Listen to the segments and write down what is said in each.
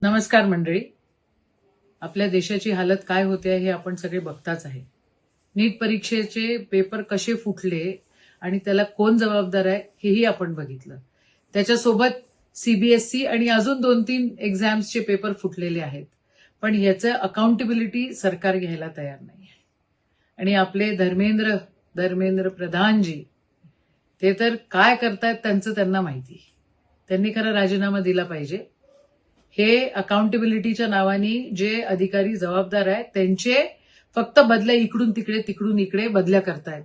नमस्कार मंडळी. आपल्या देशाची हालत काय होते हे आपण सगळे बघताच आहे. नीट परीक्षेचे पेपर कसे फुटले आणि त्याला कोण जबाबदार आहे हेही आपण बघितलं. त्याच्यासोबत सीबीएसई आणि अजून 2-3 एक्झाम्सचे पेपर फुटलेले आहेत. पण ह्याचं अकाउंटेबिलिटी सरकार घ्यायला तयार नाही आहे. आणि आपले धर्मेंद्र प्रधानजी ते तर काय करतायत त्यांचं त्यांना माहिती. त्यांनी खरं राजीनामा दिला पाहिजे. हे अकाउंटेबिलिटीच्या नावाने जे अधिकारी जबाबदार आहेत त्यांचे फक्त बदल्या इकडून तिकडे बदल्या करतायत.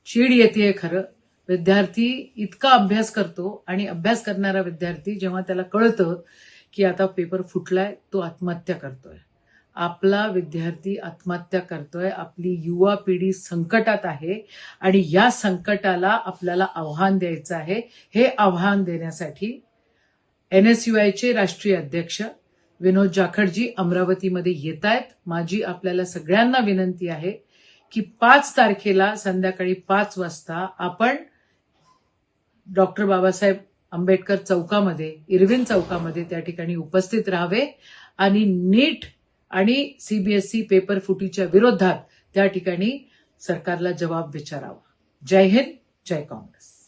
चीड येते खरं. विद्यार्थी इतका अभ्यास करतो आणि अभ्यास करणारा विद्यार्थी जेव्हा त्याला कळतं की आता पेपर फुटलाय तो आत्महत्या करतोय. आपला विद्यार्थी आत्महत्या करतोय. आपली युवा पिढी संकटात आहे आणि या संकटाला आपल्याला आव्हान द्यायचं आहे. हे आव्हान देण्यासाठी NSUIचे राष्ट्रीय अध्यक्ष विनोद जाखडजी अमरावतीमध्ये येत आहेत. माझी आपल्याला सगळ्यांना विनंती आहे की 5 तारखेला संध्याकाळी 5 वाजता आपण डॉक्टर बाबासाहेब आंबेडकर चौकामध्ये, इरविन चौकामध्ये त्या ठिकाणी उपस्थित राहावे आणि नीट आणि सीबीएसई पेपर फुटीच्या विरोधात त्या ठिकाणी सरकारला जबाब विचारावा. जय हिंद, जय काँग्रेस.